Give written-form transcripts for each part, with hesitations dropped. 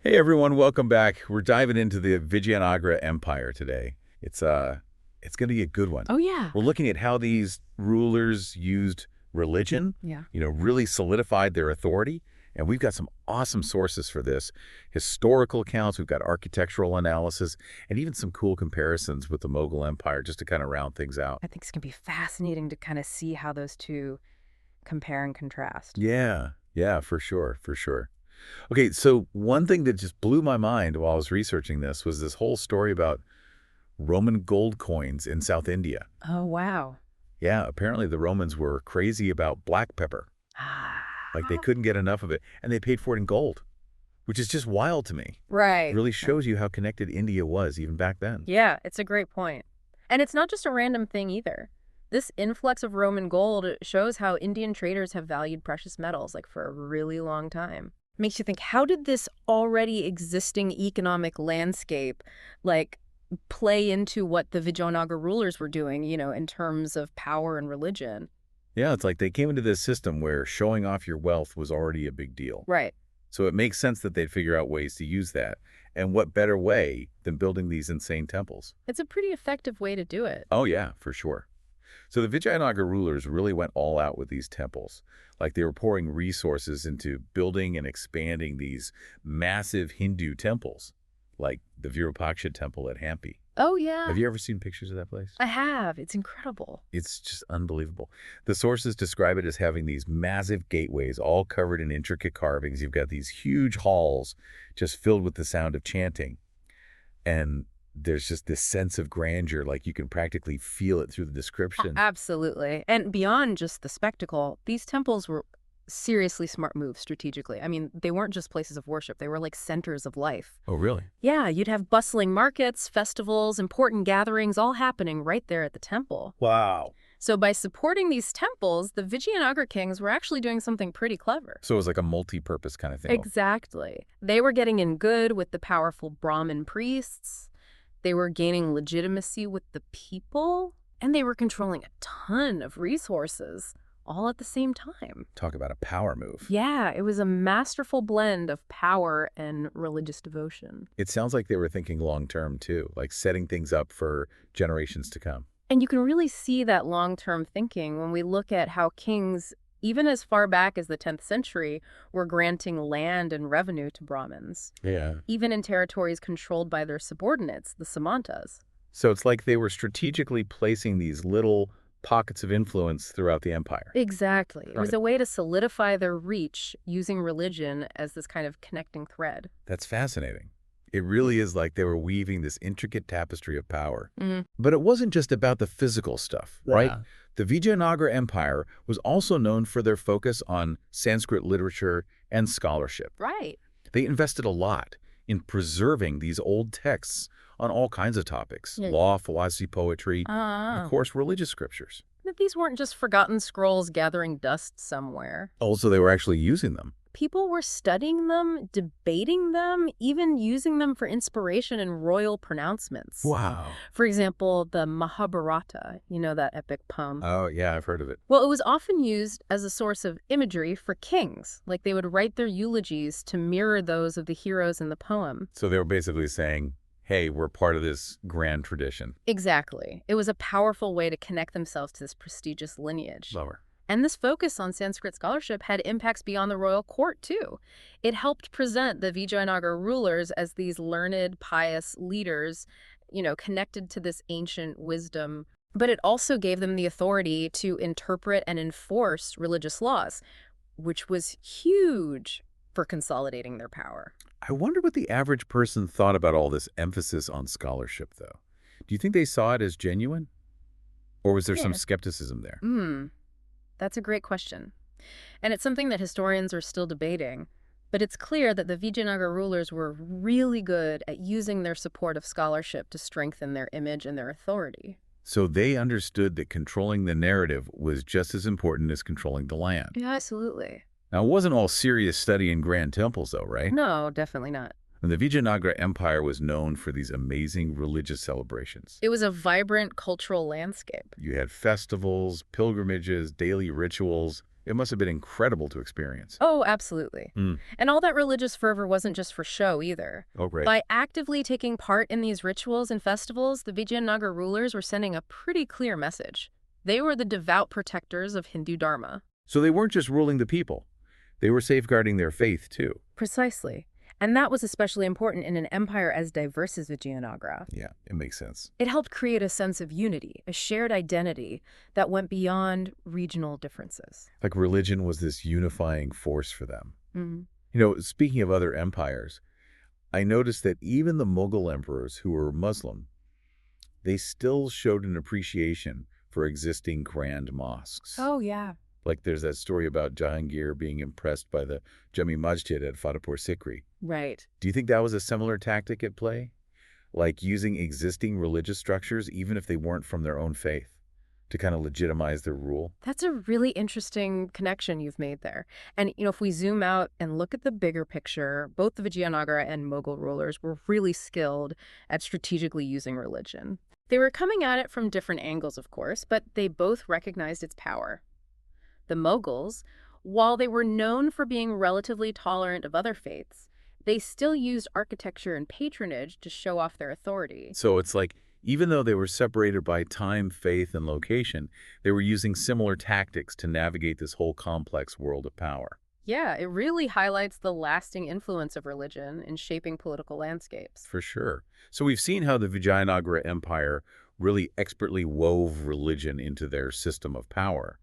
Hey everyone, welcome back. We're diving into the Vijayanagara Empire today. It's going to be a good one. Oh, yeah. We're looking at how these rulers used religion, Yeah. really solidified their authority, and we've got some awesome sources for this. Historical accounts, we've got architectural analysis, and even some cool comparisons with the Mughal Empire just to kind of round things out. I think it's going to be fascinating to kind of see how those two compare and contrast. Yeah, for sure, for sure. Okay, so one thing that just blew my mind while I was researching this was this whole story about Roman gold coins in South India. Oh, wow. Yeah, apparently the Romans were crazy about black pepper. Like they Ah. couldn't get enough of it, and they paid for it in gold, which is just wild to me. Right. Really Right. shows you how connected India was even back then. Yeah, it's a great point. And it's not just a random thing either. This influx of Roman gold shows how Indian traders have valued precious metals like for a really long time. Makes you think, how did this already existing economic landscape like play into what the Vijayanagara rulers were doing, in terms of power and religion? Yeah, it's like they came into this system where showing off your wealth was already a big deal. Right. So it makes sense that they'd figure out ways to use that. And what better way than building these insane temples? It's a pretty effective way to do it. Oh yeah, for sure. So the Vijayanagara rulers really went all out with these temples. Like they were pouring resources into building and expanding these massive Hindu temples, like the Virupaksha Temple at Hampi. Oh, yeah. Have you ever seen pictures of that place? I have. It's incredible. It's just unbelievable. The sources describe it as having these massive gateways all covered in intricate carvings. You've got these huge halls just filled with the sound of chanting. And there's just this sense of grandeur, like you can practically feel it through the description. Absolutely. And beyond just the spectacle, these temples were seriously smart moves strategically. I mean, they weren't just places of worship, they were like centers of life. Oh, really? Yeah, you'd have bustling markets, festivals, important gatherings all happening right there at the temple. Wow. So by supporting these temples, the Vijayanagara kings were actually doing something pretty clever. So it was like a multi-purpose kind of thing. Exactly. They were getting in good with the powerful Brahmin priests. They were gaining legitimacy with the people, and they were controlling a ton of resources all at the same time. Talk about a power move. Yeah, it was a masterful blend of power and religious devotion. It sounds like they were thinking long-term too, like setting things up for generations to come. And you can really see that long-term thinking when we look at how kings, even as far back as the 10th century, were granting land and revenue to Brahmins, Yeah. even in territories controlled by their subordinates, the Samantas. So it's like they were strategically placing these little pockets of influence throughout the empire. Exactly. It was Right. a way to solidify their reach using religion as this kind of connecting thread. That's fascinating. It really is like they were weaving this intricate tapestry of power. Mhm. But it wasn't just about the physical stuff, right? Yeah. The Vijayanagara Empire was also known for their focus on Sanskrit literature and scholarship. Right. They invested a lot in preserving these old texts on all kinds of topics, Yeah. law, philosophy, poetry, and Ah. of course, religious scriptures. That these weren't just forgotten scrolls gathering dust somewhere. Also, they were actually using them. People were studying them, debating them, even using them for inspiration in royal pronouncements. Wow. For example, the Mahabharata, that epic poem. Oh, yeah, I've heard of it. Well, it was often used as a source of imagery for kings. Like they would write their eulogies to mirror those of the heroes in the poem. So they were basically saying, hey, we're part of this grand tradition. Exactly. It was a powerful way to connect themselves to this prestigious lineage. Lower. And this focus on Sanskrit scholarship had impacts beyond the royal court, too. It helped present the Vijayanagara rulers as these learned, pious leaders, connected to this ancient wisdom. But it also gave them the authority to interpret and enforce religious laws, which was huge for consolidating their power. I wonder what the average person thought about all this emphasis on scholarship, though. Do you think they saw it as genuine? Or was there some Yeah. skepticism there? That's a great question. And it's something that historians are still debating. But it's clear that the Vijayanagara rulers were really good at using their support of scholarship to strengthen their image and their authority. So they understood that controlling the narrative was just as important as controlling the land. Yeah, absolutely. Now, it wasn't all serious study in grand temples, though, right? No, definitely not. And the Vijayanagara Empire was known for these amazing religious celebrations. It was a vibrant cultural landscape. You had festivals, pilgrimages, daily rituals. It must have been incredible to experience. Oh, absolutely. Hmm. And all that religious fervor wasn't just for show either. Oh, great. By actively taking part in these rituals and festivals, the Vijayanagara rulers were sending a pretty clear message. They were the devout protectors of Hindu Dharma. So they weren't just ruling the people. They were safeguarding their faith, too. Precisely. And that was especially important in an empire as diverse as Vijayanagara. Yeah, it makes sense. It helped create a sense of unity, a shared identity that went beyond regional differences. Like religion was this unifying force for them. Mhm. Speaking of other empires, I noticed that even the Mughal emperors who were Muslim, they still showed an appreciation for existing grand mosques. Oh, yeah. Like there's that story about Jahangir being impressed by the Jami Masjid at Fatehpur Sikri. Right. Do you think that was a similar tactic at play? Like using existing religious structures, even if they weren't from their own faith, to kind of legitimize their rule? That's a really interesting connection you've made there. And, if we zoom out and look at the bigger picture, both the Vijayanagara and Mughal rulers were really skilled at strategically using religion. They were coming at it from different angles, of course, but they both recognized its power. The Mughals, while they were known for being relatively tolerant of other faiths, they still used architecture and patronage to show off their authority. So it's like, even though they were separated by time, faith, and location, they were using similar tactics to navigate this whole complex world of power. Yeah, it really highlights the lasting influence of religion in shaping political landscapes. For sure. So we've seen how the Vijayanagara Empire really expertly wove religion into their system of power.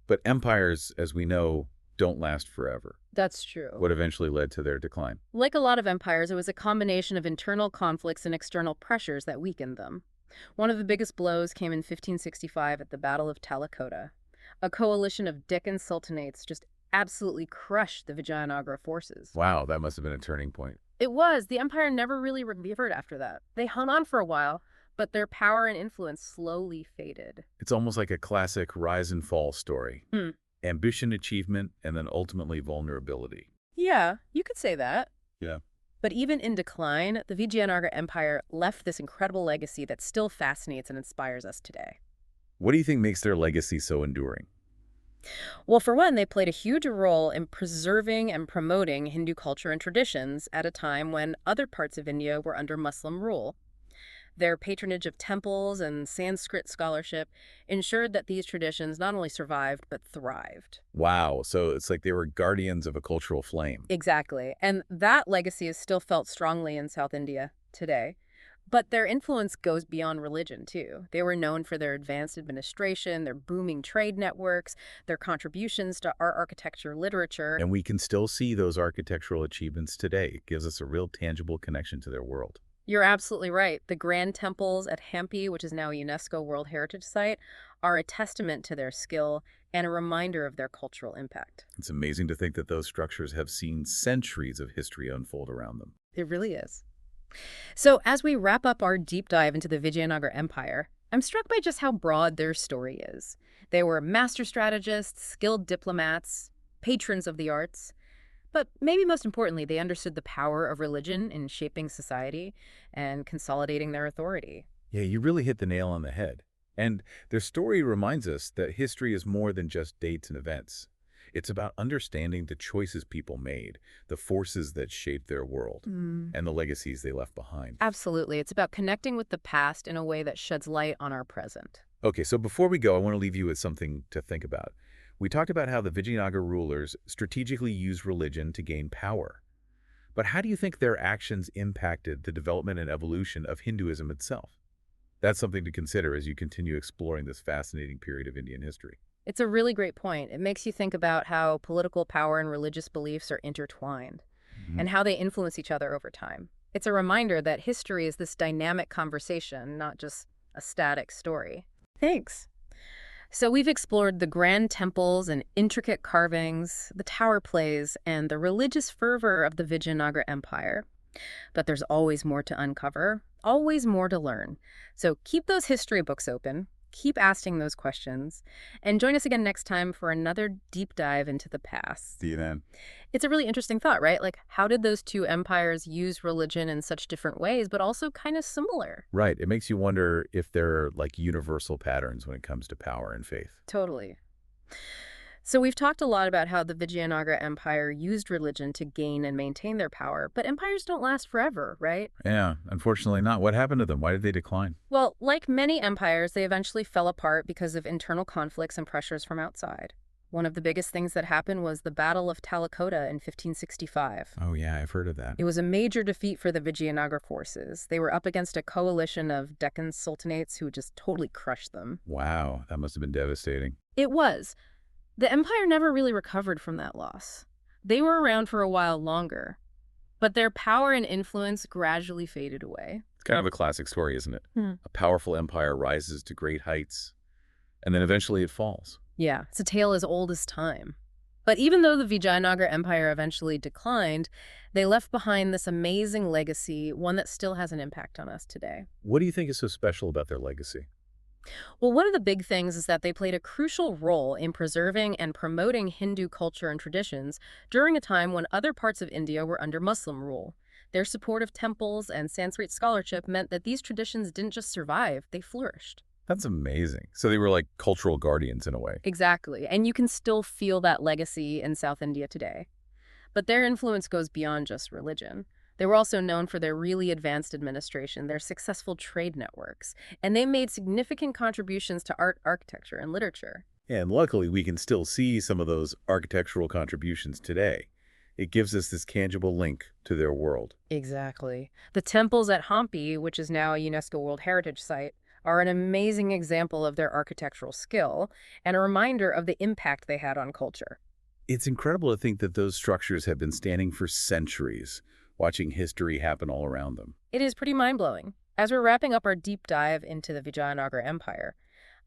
But empires, as we know, don't last forever. That's true. What eventually led to their decline. Like a lot of empires, it was a combination of internal conflicts and external pressures that weakened them. One of the biggest blows came in 1565 at the Battle of Talikota. A coalition of Deccan sultanates just absolutely crushed the Vijayanagara forces. Wow, that must have been a turning point. It was. The empire never really recovered after that. They hung on for a while, but their power and influence slowly faded. It's almost like a classic rise and fall story. Hmm. Ambition, achievement, and then ultimately vulnerability. Yeah, you could say that. Yeah. But even in decline, the Vijayanagara Empire left this incredible legacy that still fascinates and inspires us today. What do you think makes their legacy so enduring? Well, for one, they played a huge role in preserving and promoting Hindu culture and traditions at a time when other parts of India were under Muslim rule. Their patronage of temples and Sanskrit scholarship ensured that these traditions not only survived, but thrived. Wow, so it's like they were guardians of a cultural flame. Exactly. And that legacy is still felt strongly in South India today. But their influence goes beyond religion, too. They were known for their advanced administration, their booming trade networks, their contributions to art, architecture, literature. And we can still see those architectural achievements today. It gives us a real tangible connection to their world. You're absolutely right. The grand temples at Hampi, which is now a UNESCO World Heritage Site, are a testament to their skill and a reminder of their cultural impact. It's amazing to think that those structures have seen centuries of history unfold around them. It really is. So as we wrap up our deep dive into the Vijayanagara Empire, I'm struck by just how broad their story is. They were master strategists, skilled diplomats, patrons of the arts, but maybe most importantly, they understood the power of religion in shaping society and consolidating their authority. Yeah, you really hit the nail on the head. And their story reminds us that history is more than just dates and events. It's about understanding the choices people made, the forces that shaped their world, and the legacies they left behind. Absolutely. It's about connecting with the past in a way that sheds light on our present. Okay, so before we go, I want to leave you with something to think about. We talked about how the Vijayanagara rulers strategically used religion to gain power. But how do you think their actions impacted the development and evolution of Hinduism itself? That's something to consider as you continue exploring this fascinating period of Indian history. It's a really great point. It makes you think about how political power and religious beliefs are intertwined and how they influence each other over time. It's a reminder that history is this dynamic conversation, not just a static story. Thanks. So we've explored the grand temples and intricate carvings, the tower plays, and the religious fervor of the Vijayanagara Empire. But there's always more to uncover, always more to learn. So keep those history books open, keep asking those questions, and join us again next time for another deep dive into the past. See you then. It's a really interesting thought, right? Like, how did those two empires use religion in such different ways, but also kind of similar? Right. It makes you wonder if there are like universal patterns when it comes to power and faith. Totally. So we've talked a lot about how the Vijayanagara Empire used religion to gain and maintain their power, but empires don't last forever, right? Yeah, unfortunately not. What happened to them? Why did they decline? Well, like many empires, they eventually fell apart because of internal conflicts and pressures from outside. One of the biggest things that happened was the Battle of Talakota in 1565. Oh, yeah, I've heard of that. It was a major defeat for the Vijayanagara forces. They were up against a coalition of Deccan sultanates who just totally crushed them. Wow, that must have been devastating. It was. The empire never really recovered from that loss. They were around for a while longer, but their power and influence gradually faded away. It's kind of a classic story, isn't it? Hmm. A powerful empire rises to great heights, and then eventually it falls. Yeah, it's a tale as old as time. But even though the Vijayanagara Empire eventually declined, they left behind this amazing legacy, one that still has an impact on us today. What do you think is so special about their legacy? Well, one of the big things is that they played a crucial role in preserving and promoting Hindu culture and traditions during a time when other parts of India were under Muslim rule. Their support of temples and Sanskrit scholarship meant that these traditions didn't just survive, they flourished. That's amazing. So they were like cultural guardians in a way. Exactly, and you can still feel that legacy in South India today. But their influence goes beyond just religion. They were also known for their really advanced administration, their successful trade networks, and they made significant contributions to art, architecture, and literature. And luckily, we can still see some of those architectural contributions today. It gives us this tangible link to their world. Exactly. The temples at Hampi, which is now a UNESCO World Heritage Site, are an amazing example of their architectural skill and a reminder of the impact they had on culture. It's incredible to think that those structures have been standing for centuries, watching history happen all around them. It is pretty mind-blowing. As we're wrapping up our deep dive into the Vijayanagara Empire,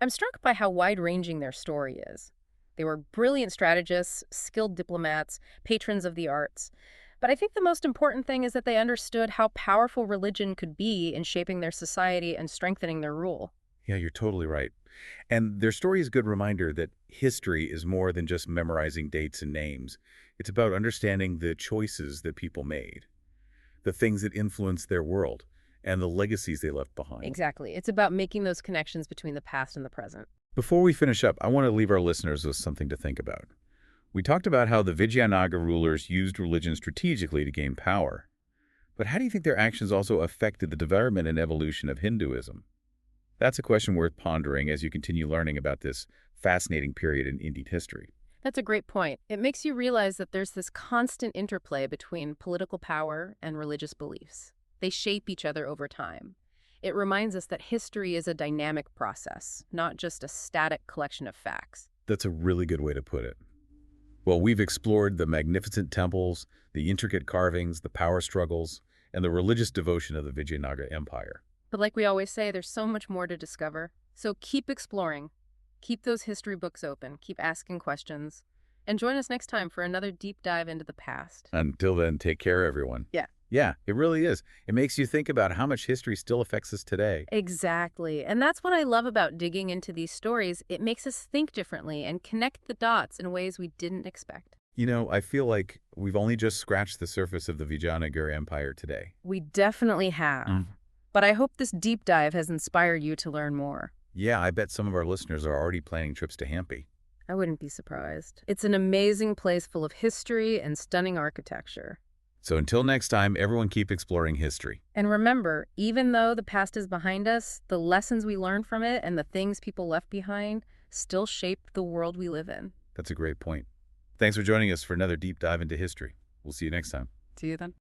I'm struck by how wide-ranging their story is. They were brilliant strategists, skilled diplomats, patrons of the arts. But I think the most important thing is that they understood how powerful religion could be in shaping their society and strengthening their rule. Yeah, you're totally right. And their story is a good reminder that history is more than just memorizing dates and names. It's about understanding the choices that people made, the things that influenced their world, and the legacies they left behind. Exactly. It's about making those connections between the past and the present. Before we finish up, I want to leave our listeners with something to think about. We talked about how the Vijayanagara rulers used religion strategically to gain power. But how do you think their actions also affected the development and evolution of Hinduism? That's a question worth pondering as you continue learning about this fascinating period in Indian history. That's a great point. It makes you realize that there's this constant interplay between political power and religious beliefs. They shape each other over time. It reminds us that history is a dynamic process, not just a static collection of facts. That's a really good way to put it. Well, we've explored the magnificent temples, the intricate carvings, the power struggles, and the religious devotion of the Vijayanagara Empire. But like we always say, there's so much more to discover. So keep exploring. Keep those history books open. Keep asking questions. And join us next time for another deep dive into the past. Until then, take care, everyone. Yeah. Yeah, it really is. It makes you think about how much history still affects us today. Exactly. And that's what I love about digging into these stories. It makes us think differently and connect the dots in ways we didn't expect. You know, I feel like we've only just scratched the surface of the Vijayanagara Empire today. We definitely have. But I hope this deep dive has inspired you to learn more. Yeah, I bet some of our listeners are already planning trips to Hampi. I wouldn't be surprised. It's an amazing place full of history and stunning architecture. So until next time, everyone keep exploring history. And remember, even though the past is behind us, the lessons we learned from it and the things people left behind still shape the world we live in. That's a great point. Thanks for joining us for another deep dive into history. We'll see you next time. See you then.